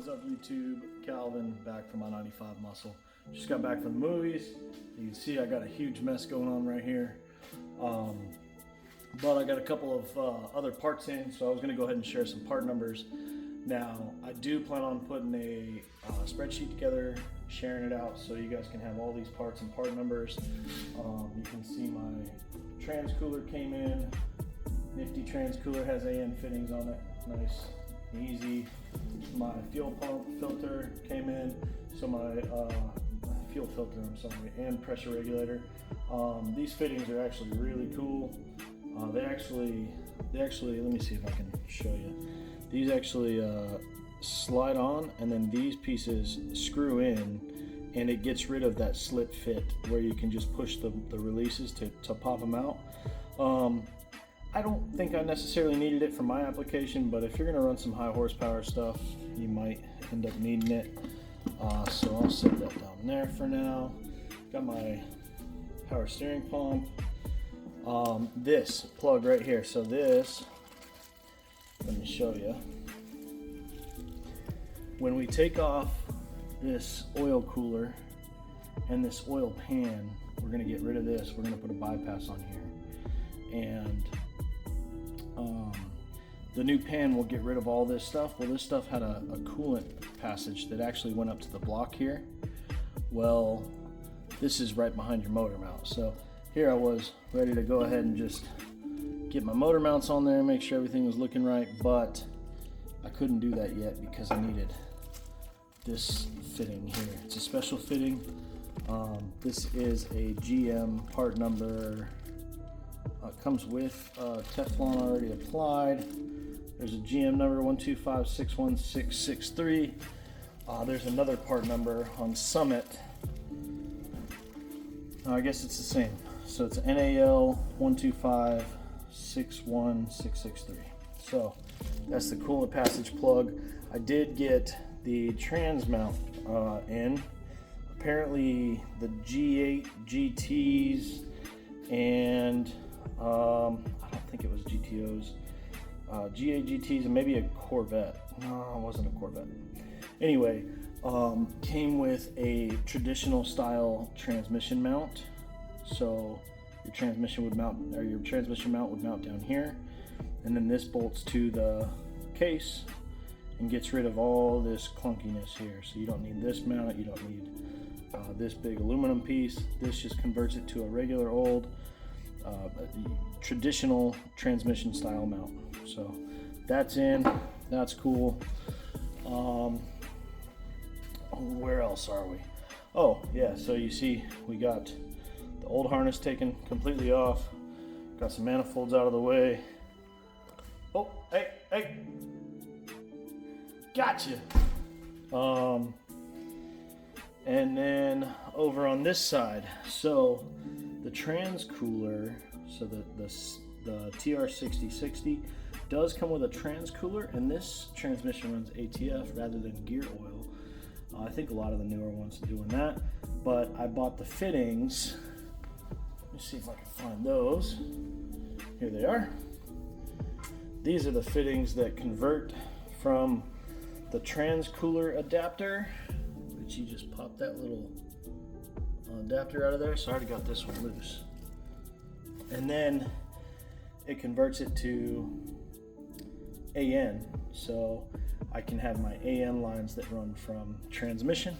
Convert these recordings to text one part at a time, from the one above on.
What is up, YouTube? Calvin, back from my 95 muscle. Just got back from the movies. You can see I got a huge mess going on right here. But I got a couple of other parts in, so I was going to go ahead and share some part numbers. Now, I do plan on putting a spreadsheet together, sharing it out so you guys can have all these parts and part numbers. You can see my trans cooler came in. Nifty trans cooler has AN fittings on it. Nice, easy. My fuel pump filter came in. So my fuel filter, I'm sorry, and pressure regulator. These fittings are actually really cool. They actually, let me see if I can show you. These actually slide on, and then these pieces screw in, and it gets rid of that slip fit where you can just push the releases to pop them out. I don't think I necessarily needed it for my application, but if you're gonna run some high horsepower stuff, you might end up needing it. So I'll set that down there for now. Got my power steering pump. This plug right here. So this, let me show you. When we take off this oil cooler and this oil pan, we're gonna get rid of this. We're gonna put a bypass on here. And the new pan will get rid of all this stuff. Well, this stuff had a coolant passage that actually went up to the block here. Well, this is right behind your motor mount. So here I was ready to go ahead and just get my motor mounts on there, make sure everything was looking right, but I couldn't do that yet because I needed this fitting here. It's a special fitting. This is a GM part number. Comes with Teflon already applied. There's a GM number 125616663. There's another part number on Summit. I guess it's the same. So it's NAL 125616663. So that's the coolant passage plug. I did get the trans mount in. Apparently the G8 GTs and I don't think it was GTOs. G8 GTs and maybe a Corvette. No, it wasn't a Corvette. Anyway, came with a traditional style transmission mount. So your transmission would mount, or your transmission mount would mount down here, and then this bolts to the case and gets rid of all this clunkiness here. So you don't need this mount, you don't need this big aluminum piece. This just converts it to a regular old traditional transmission style mount. So that's in, that's cool. Where else are we? Oh yeah, so you see we got the old harness taken completely off, got some manifolds out of the way. Oh, hey, gotcha. And then over on this side, so the trans cooler, so the TR6060 does come with a trans cooler, and this transmission runs ATF rather than gear oil. I think a lot of the newer ones are doing that, but I bought the fittings. Let me see if I can find those. Here they are. These are the fittings that convert from the trans cooler adapter, which you just pop that little adapter out of there. So I already got this one loose. And then it converts it to AN. So I can have my AN lines that run from transmission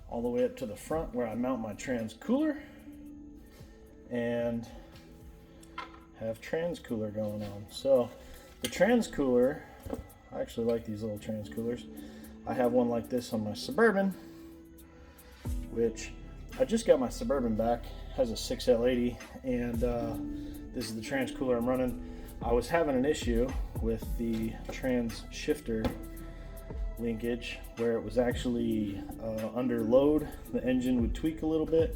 all the way up to the front where I mount my trans cooler and have trans cooler going on. So the trans cooler, I actually like these little trans coolers. I have one like this on my Suburban, which I just got my Suburban back, has a 6L80, and this is the trans cooler I'm running. I was having an issue with the trans shifter linkage where it was actually under load. The engine would tweak a little bit,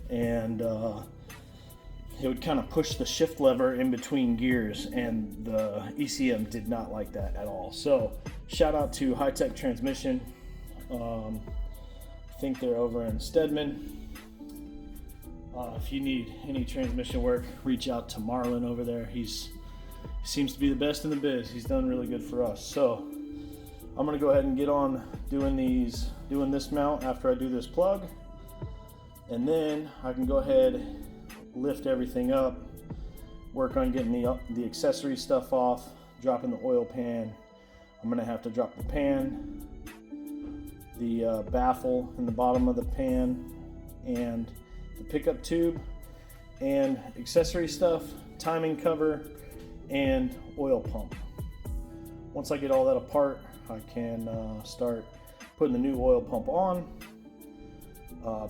and it would kind of push the shift lever in between gears, and the ECM did not like that at all. So shout out to High Tech Transmission. I think they're over in Stedman. If you need any transmission work, reach out to Marlon over there. He seems to be the best in the biz. He's done really good for us. So I'm gonna go ahead and get on doing this mount after I do this plug, and then I can go ahead, lift everything up, work on getting the accessory stuff off, dropping the oil pan. I'm gonna have to drop the pan, the baffle in the bottom of the pan, and the pickup tube, and accessory stuff, timing cover, and oil pump. Once I get all that apart, I can start putting the new oil pump on,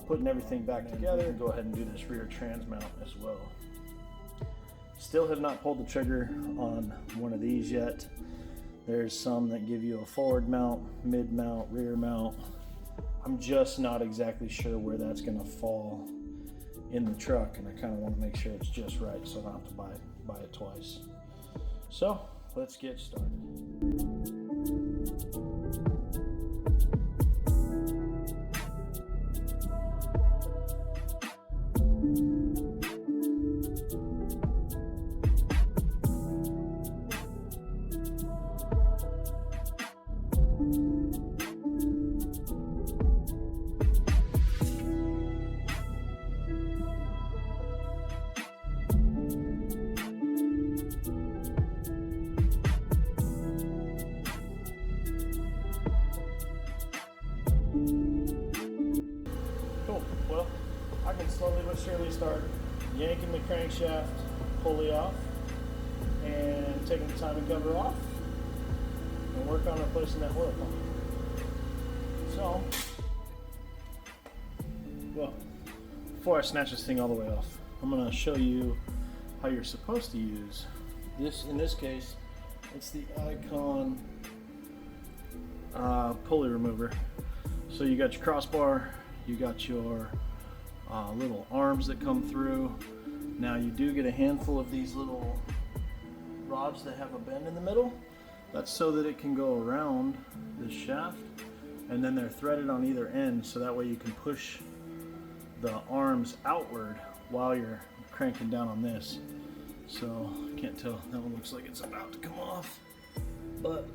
putting everything back together. Go ahead and do this rear trans mount as well. Still have not pulled the trigger on one of these yet. There's some that give you a forward mount, mid mount, rear mount. I'm just not exactly sure where that's gonna fall in the truck, and I kind of want to make sure it's just right so I don't have to buy it twice. So let's get started. Well, I can slowly but surely start yanking the crankshaft pulley off and taking the timing cover off and work on replacing that oil pump. So, well, before I snatch this thing all the way off, I'm going to show you how you're supposed to use this. In this case, it's the Icon pulley remover. So you got your crossbar, you got your little arms that come through. Now you do get a handful of these little rods that have a bend in the middle. That's so that it can go around this shaft, and then they're threaded on either end, so that way you can push the arms outward while you're cranking down on this. So I can't tell, that one looks like it's about to come off, but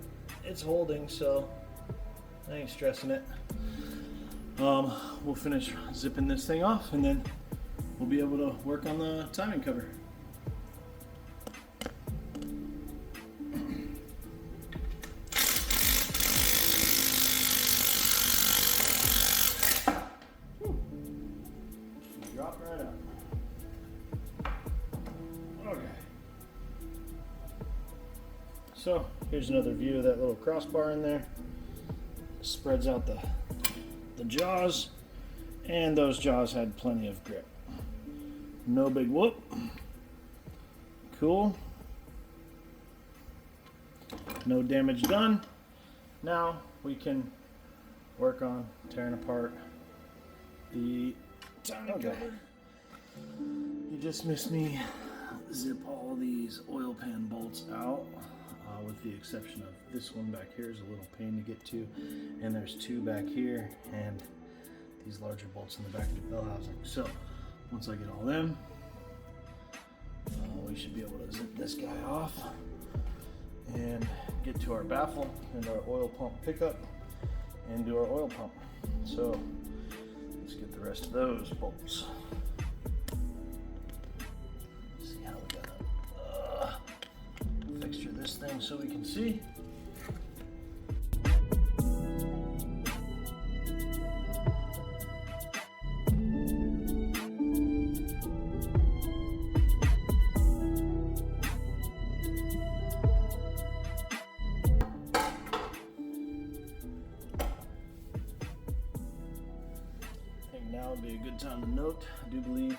it's holding, so I ain't stressing it. We'll finish zipping this thing off, and then we'll be able to work on the timing cover. Drop right out. Okay. So here's another view of that little crossbar in there. Spreads out the jaws, and those jaws had plenty of grip. No big whoop. Cool. No damage done. Now we can work on tearing apart the timing cover. You just missed me zip all these oil pan bolts out, with the exception of this one back here is a little pain to get to, and there's two back here, and these larger bolts in the back of the bell housing. So once I get all them, we should be able to zip this guy off and get to our baffle and our oil pump pickup and do our oil pump. So let's get the rest of those bolts. See how we gotta fixture this thing so we can see. Now would be a good time to note, I do believe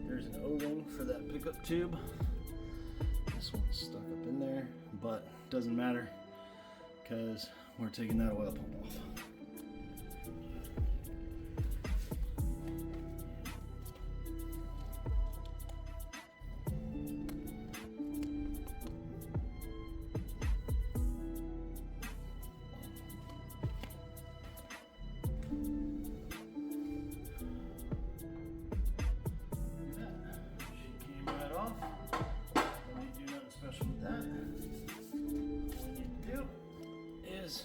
there's an O-ring for that pickup tube. This one's stuck up in there, but doesn't matter because we're taking that oil pump off. Special with that. All we need to do is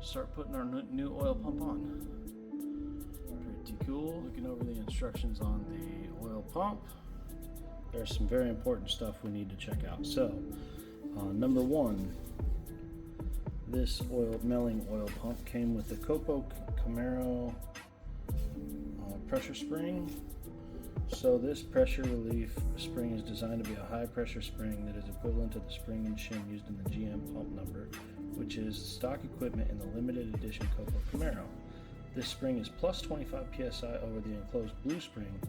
start putting our new oil pump on. Pretty cool. Looking over the instructions on the oil pump, there's some very important stuff we need to check out. So, number one, this milling oil pump came with the Copo Camaro pressure spring. So this pressure relief spring is designed to be a high pressure spring that is equivalent to the spring and shim used in the GM pump number, which is stock equipment in the limited edition Copo Camaro. This spring is plus 25 psi over the enclosed blue spring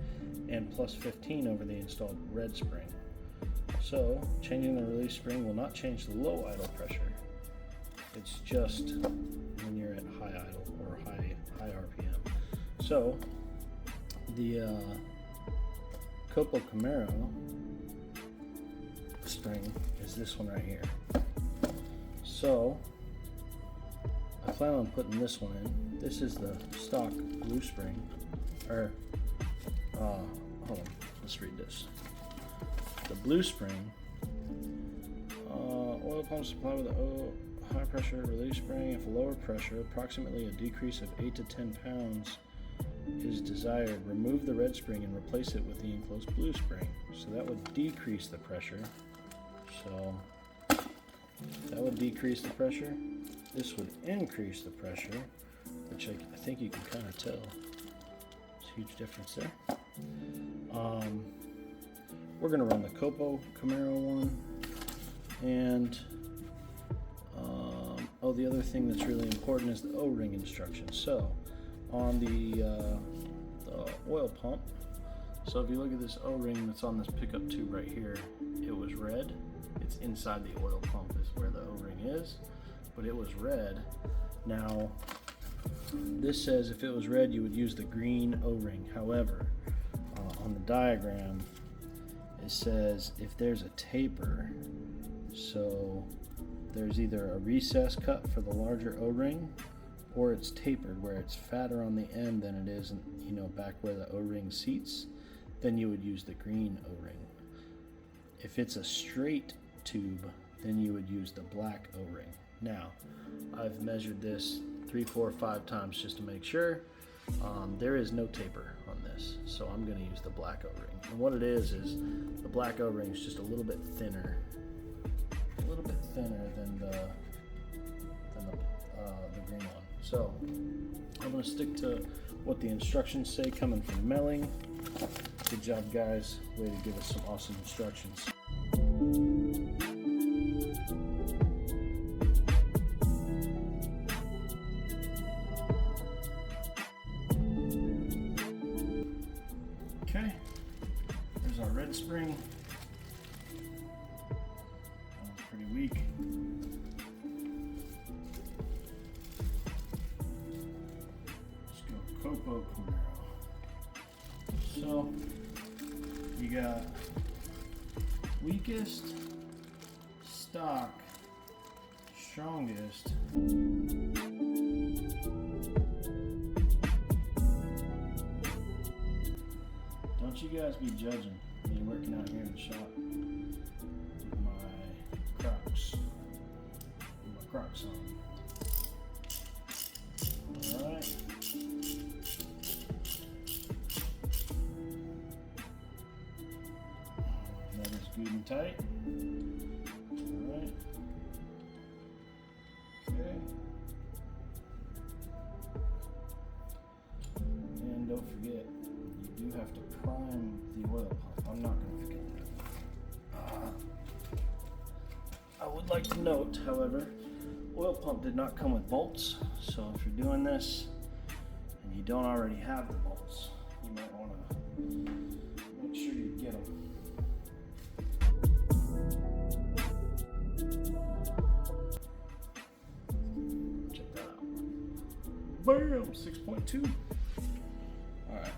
and plus 15 over the installed red spring. So changing the release spring will not change the low idle pressure. It's just when you're at high idle or high RPM. So the Copo Camaro spring is this one right here. So I plan on putting this one in. This is the stock blue spring. Or hold on, let's read this. The blue spring, oil pump supply with a high pressure release spring. If lower pressure, approximately a decrease of 8 to 10 pounds is desired, remove the red spring and replace it with the enclosed blue spring. So that would decrease the pressure. So that would decrease the pressure. This would increase the pressure, which I think you can kind of tell. There's a huge difference there. We're going to run the Copo Camaro one. And the other thing that's really important is the O-ring instructions. So on the oil pump, so if you look at this O-ring that's on this pickup tube right here, it was red. It's inside the oil pump is where the O-ring is, but it was red. Now this says if it was red you would use the green O-ring. However, on the diagram it says if there's a taper, so there's either a recess cut for the larger O-ring or it's tapered where it's fatter on the end than it is, back where the O-ring seats, then you would use the green O-ring. If it's a straight tube, then you would use the black O-ring. Now, I've measured this 3, 4, 5 times just to make sure. There is no taper on this, so I'm going to use the black O-ring. And what it is the black O-ring is just a little bit thinner than the green one. So I'm going to stick to what the instructions say coming from Melling. Good job, guys. Way to give us some awesome instructions. Okay, there's our red spring. That was pretty weak. Copo Camaro. So you got weakest, stock, strongest, don't you guys be judging me working out here in the shop with my Crocs on. Alright. That is good and tight. Alright. Okay. And don't forget, you do have to prime the oil pump. I'm not going to forget that. I would like to note, however, oil pump did not come with bolts, so if you're doing this and you don't already have the bolts, you might want to make sure you get them. Check that out. Bam! 6.2. Alright.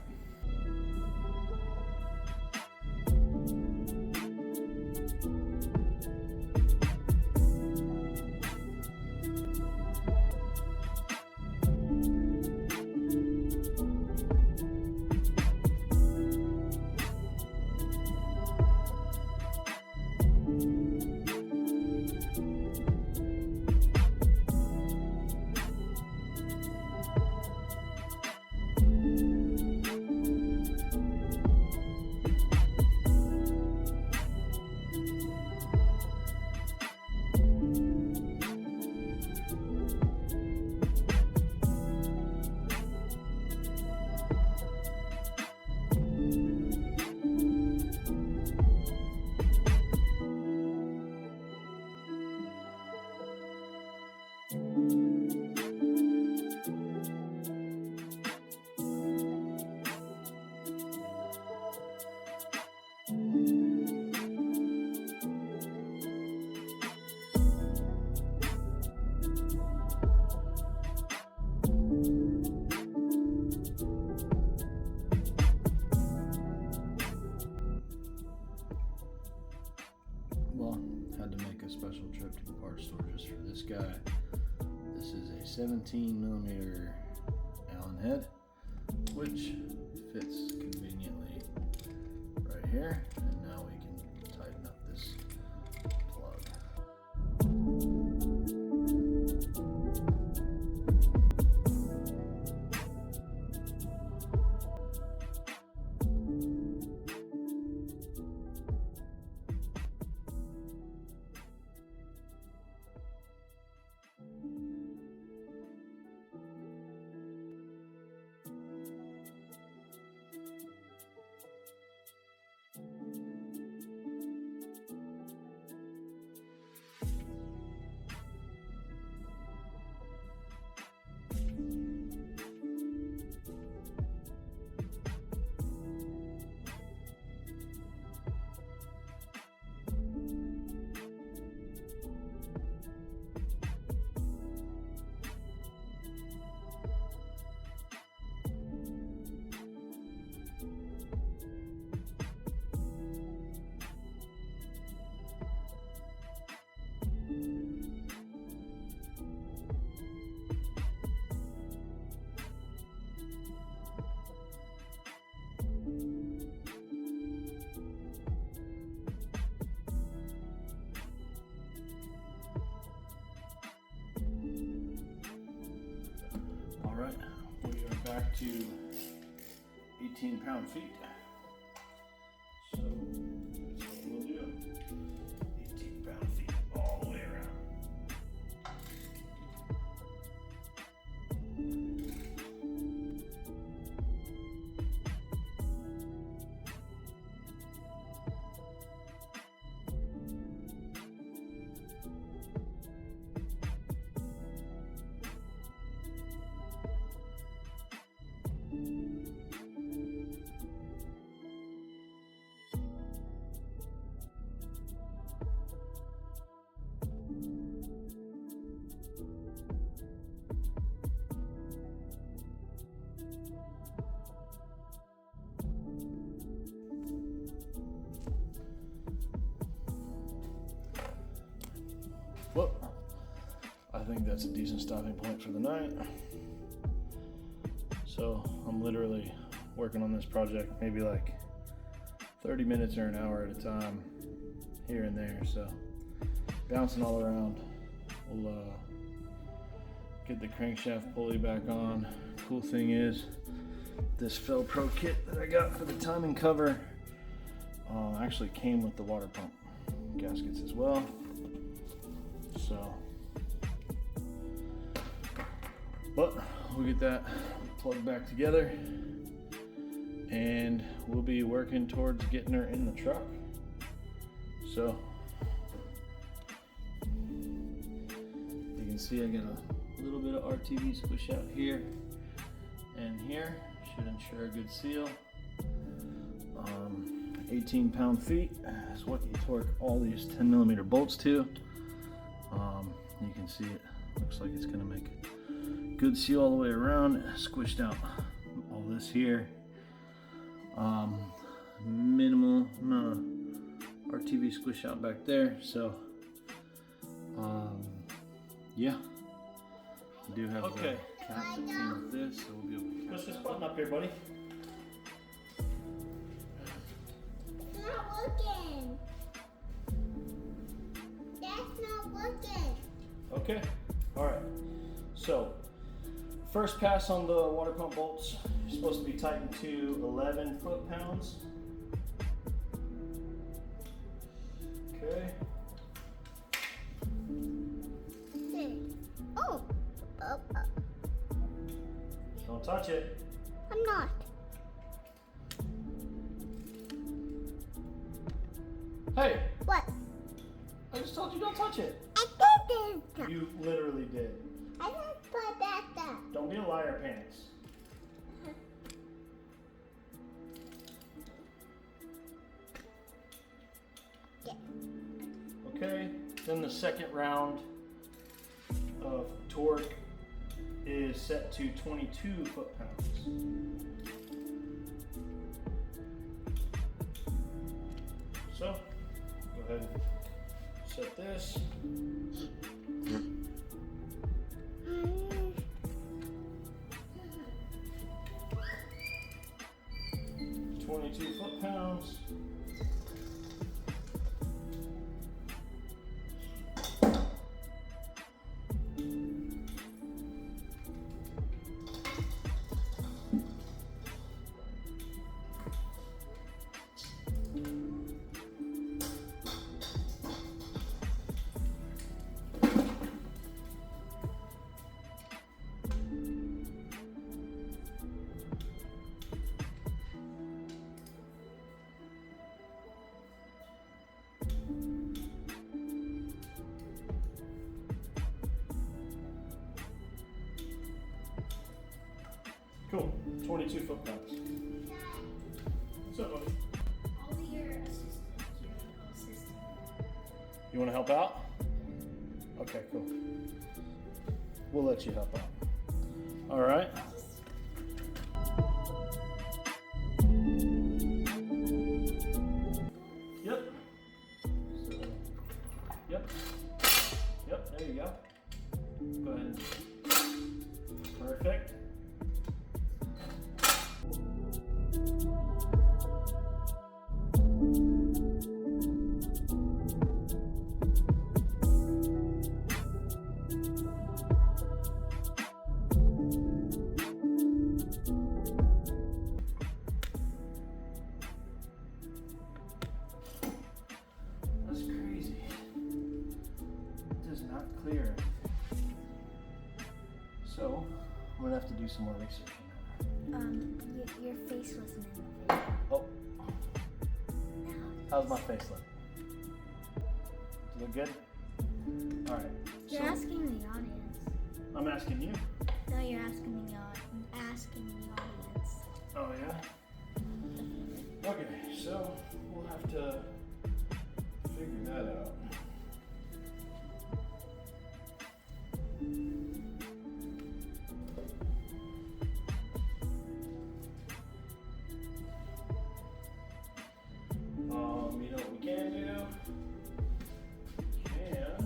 special trip to the parts store just for this guy. This is a 17mm Allen head, which fits conveniently right here. And now we can tighten up this plug. Alright, we are back to 18 pound-feet. So that's what we'll do. 18 pound-feet all the way around. Well, I think that's a decent stopping point for the night. So I'm literally working on this project maybe like 30 minutes or an hour at a time, here and there. So bouncing all around. We'll get the crankshaft pulley back on. Cool thing is, this Velcro kit that I got for the timing cover actually came with the water pump gaskets as well. So, but we'll get that plugged back together and we'll be working towards getting her in the truck. So you can see I got a little bit of RTV squish out here and here. Should ensure a good seal. 18 pound-feet is what you torque all these 10mm bolts to. You can see it looks like it's going to make a good seal all the way around. Squished out all this here. Minimal amount of RTV squish out back there. So yeah, we do have the cap that came with this, so we'll be able to push this button up here, buddy. It's not working. That's not working. Okay, all right. So first pass on the water pump bolts. You're supposed to be tightened to 11 foot-pounds. Okay. Oh. Don't touch it. I'm not. Hey, What? I just told you don't touch it. I did this. You literally did. I just put that down. Don't be a liar pants. Yeah. Okay, then the second round of torque is set to 22 foot-pounds. So, go ahead and set this. 22 foot-pounds. Cool, 22 foot-pounds. What's up, buddy? I'll be your assistant. Your assistant. You want to help out? Okay, cool. We'll let you help out. All right. Yep. Yep. Yep, there you go. Go ahead. Perfect. That's crazy. It does not clear. So, I'm gonna have to do some more research on that. Your face wasn't in the video. Oh, how's my face look? Does it look good? All right. You're So, asking the audience. I'm asking you. No, you're asking the audience. Oh yeah. Okay, so we'll have to figure that out. You know what we can do? We can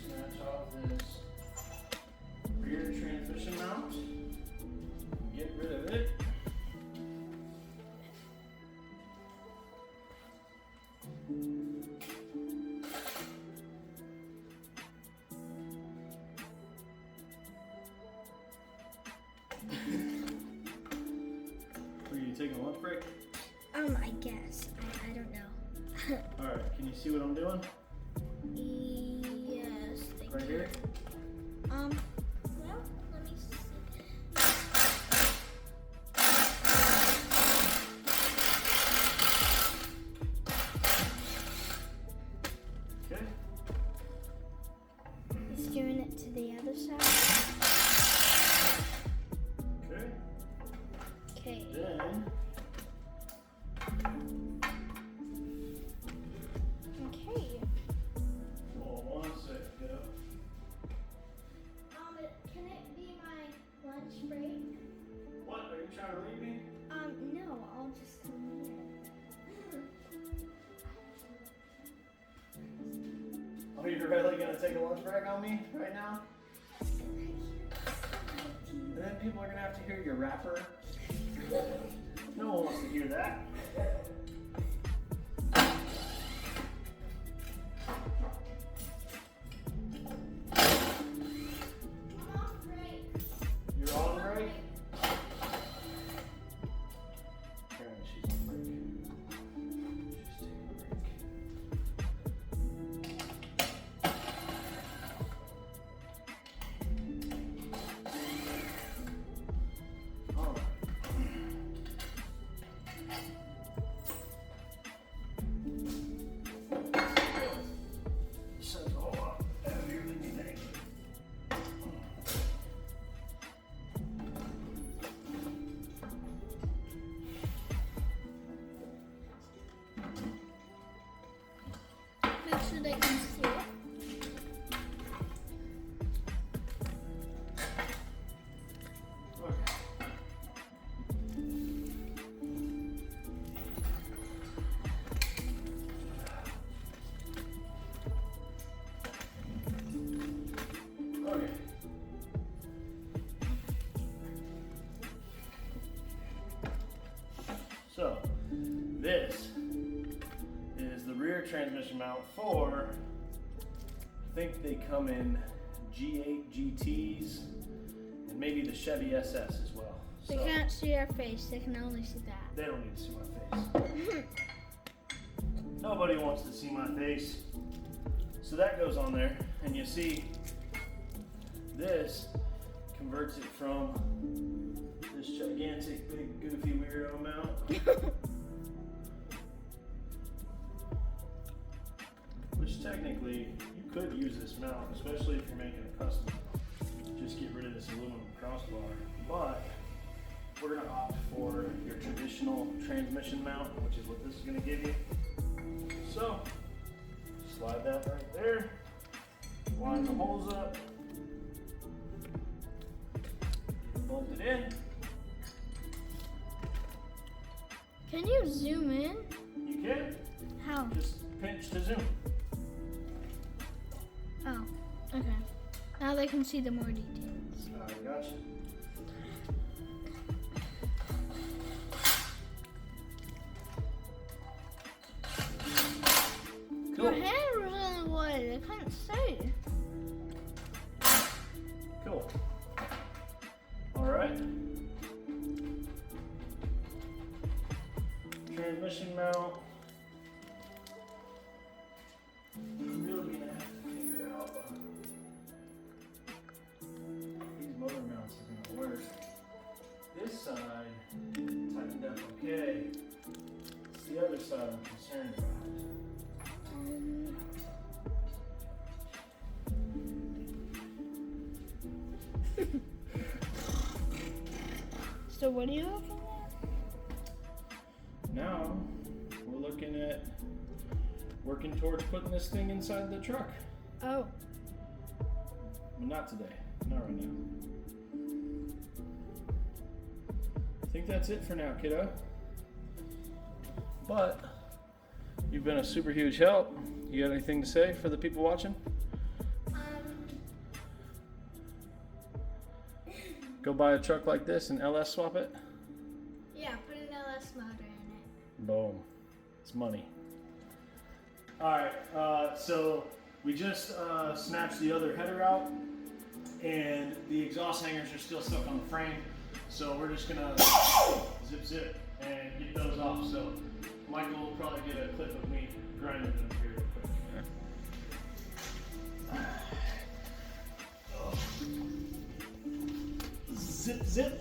snatch off this rear transmission mount, get rid of it. Are you taking a lunch break? I guess. I don't know. Alright, can you see what I'm doing? Yes. Thank Right you. here? Well, let me see. Okay. He's doing it to the other side. Okay. Okay. Then Okay. hold on one second. Can it be my lunch break? What? Are you trying to leave me? No, I'll just come here. Are you really gonna take a lunch break on me right now? And then people are gonna have to hear your rapper. No one wants to hear that. You're on break? Apparently she's on break. She's taking a break. All right. This is a whole lot heavier than you think. Make sure they can see it. Okay. So this is the rear transmission mount for, I think they come in G8 GTs and maybe the Chevy SS as well. They can't see our face, they can only see that. They don't need to see my face. Nobody wants to see my face. So that goes on there, and you see this converts it from this gigantic, big, goofy, weirdo mount, which technically you could use this mount, especially if you're making a custom. Just get rid of this aluminum crossbar, but we're going to opt for your traditional transmission mount, which is what this is going to give you. So slide that right there, line the holes up, bolt it in. Can you zoom in? You can. How? Just pinch to zoom. Oh, okay. Now they can see the more details. I gotcha. Your hand was in the way. I couldn't see. Cool. All right. Transmission mount. I'm really gonna have to figure out. These motor mounts are gonna work. This side tightened up okay. It's the other side I'm concerned about. So what are you looking at? Now we're looking at working towards putting this thing inside the truck. Oh. But not today, not right now. I think that's it for now, kiddo. But you've been a super huge help. You got anything to say for the people watching? Go buy a truck like this and LS swap it? Yeah, put an LS motor in it. Boom. It's money. Alright, so we just snatched the other header out, and the exhaust hangers are still stuck on the frame, so we're just gonna zip and get those off. So Michael will probably get a clip of me grinding them here real quick. Zip.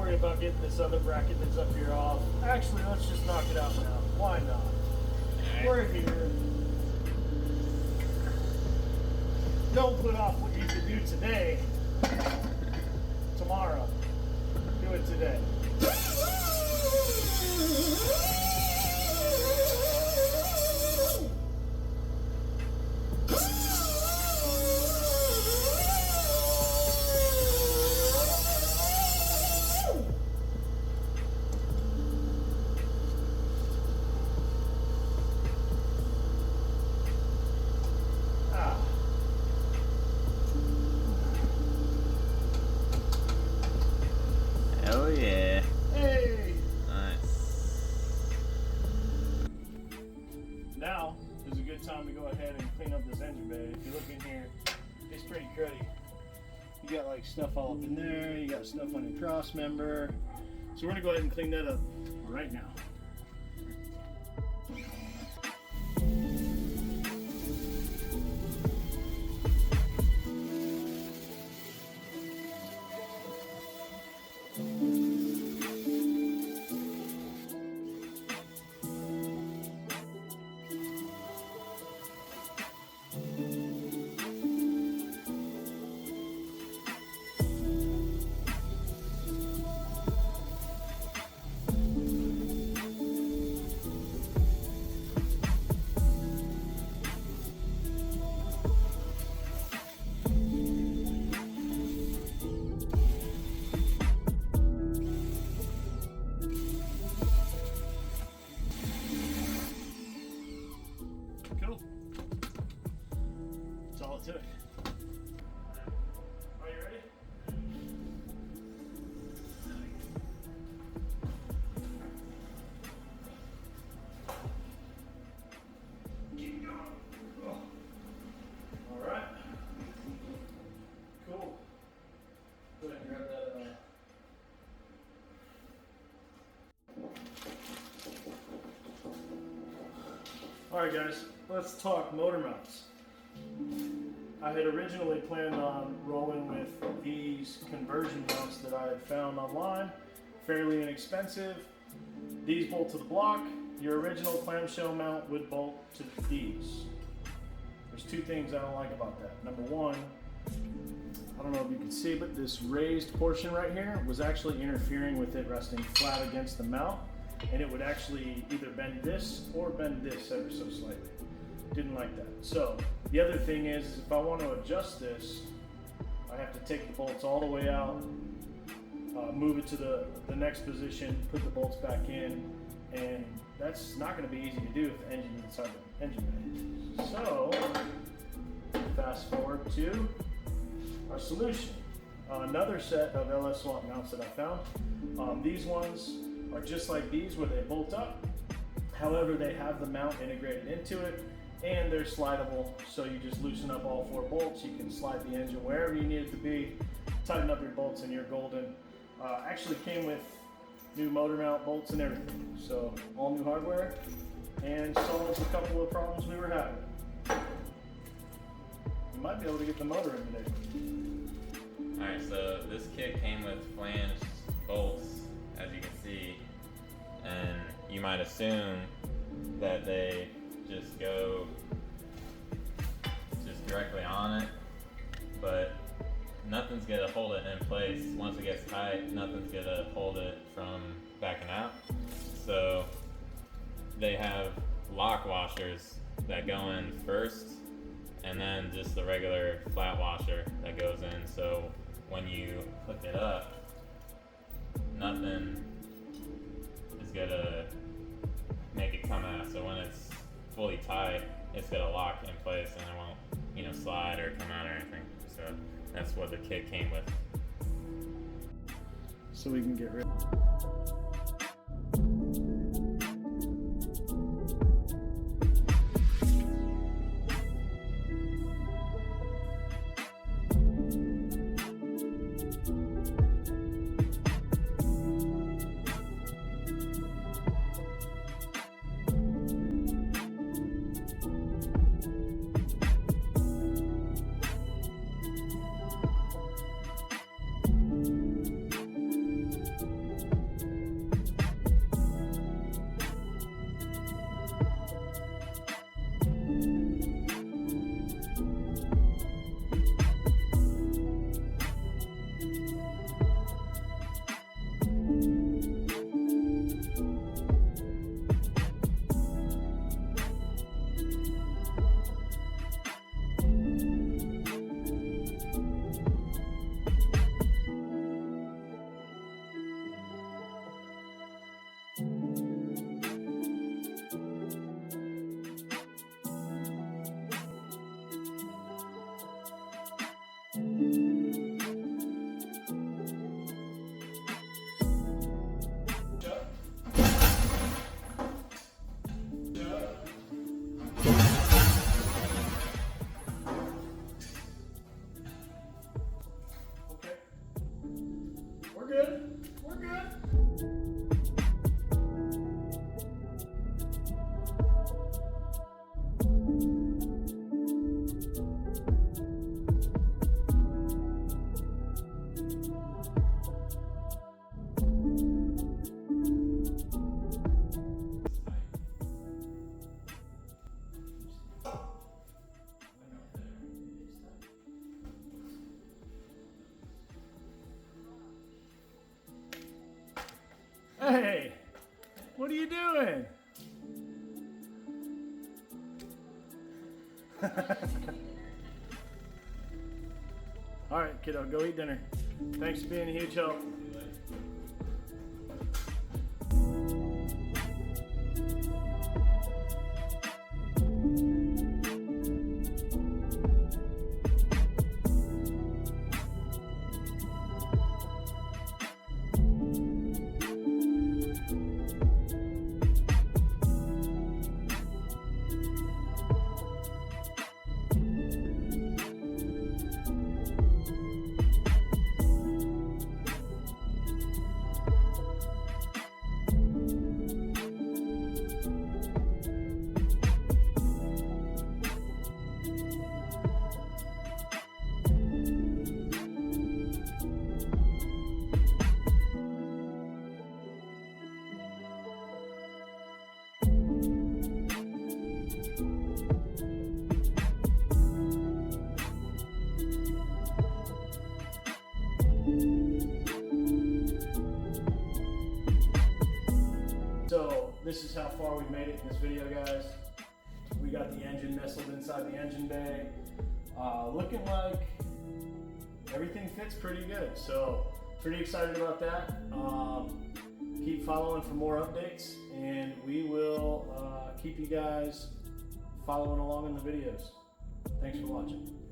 About getting this other bracket that's up here off. Actually, let's just knock it out now. Why not? We're here. Don't put off what you can do today. Tomorrow. Do it today. and clean up this engine bay. If you look in here, it's pretty cruddy. You got like stuff all up in there, you got stuff on your cross member. So we're gonna go ahead and clean that up right now. Cool. That's all it took. Are you ready? Keep going. Oh. All right. Cool. Go ahead and grab that. All right, guys. Let's talk motor mounts. I had originally planned on rolling with these conversion mounts that I had found online, fairly inexpensive. These bolt to the block. Your original clamshell mount would bolt to these. There's two things I don't like about that. Number one, I don't know if you can see, but this raised portion right here was actually interfering with it resting flat against the mount, and it would actually either bend this or bend this ever so slightly. Didn't like that. So the other thing is if I want to adjust this, I have to take the bolts all the way out, move it to the next position, put the bolts back in, and that's not going to be easy to do if the engine is inside the engine bay. So fast forward to our solution. Another set of LS swap mounts that I found. These ones are just like these where they bolt up. However, they have the mount integrated into it, and they're slidable, so you just loosen up all 4 bolts. You can slide the engine wherever you need it to be, tighten up your bolts, and you're golden. Actually came with new motor mount bolts and everything, so all new hardware, and solves a couple of problems we were having. You might be able to get the motor in today. Alright, so this kit came with flanged bolts, as you can see, and you might assume that they just go directly on it, but nothing's gonna hold it in place. Once it gets tight, nothing's gonna hold it from backing out. So they have lock washers that go in first, and then just the regular flat washer that goes in. So when you hook it up, nothing is gonna make it come out. So when it's fully tight, it's gonna lock in place and it won't, slide or come out or anything. So that's what the kit came with. So we can get rid. Hey, what are you doing? All right, kiddo, go eat dinner. Thanks for being a huge help. So this is how far we've made it in this video, guys. We got the engine nestled inside the engine bay. Looking like everything fits pretty good. So pretty excited about that. Keep following for more updates, and we will keep you guys following along in the videos. Thanks for watching.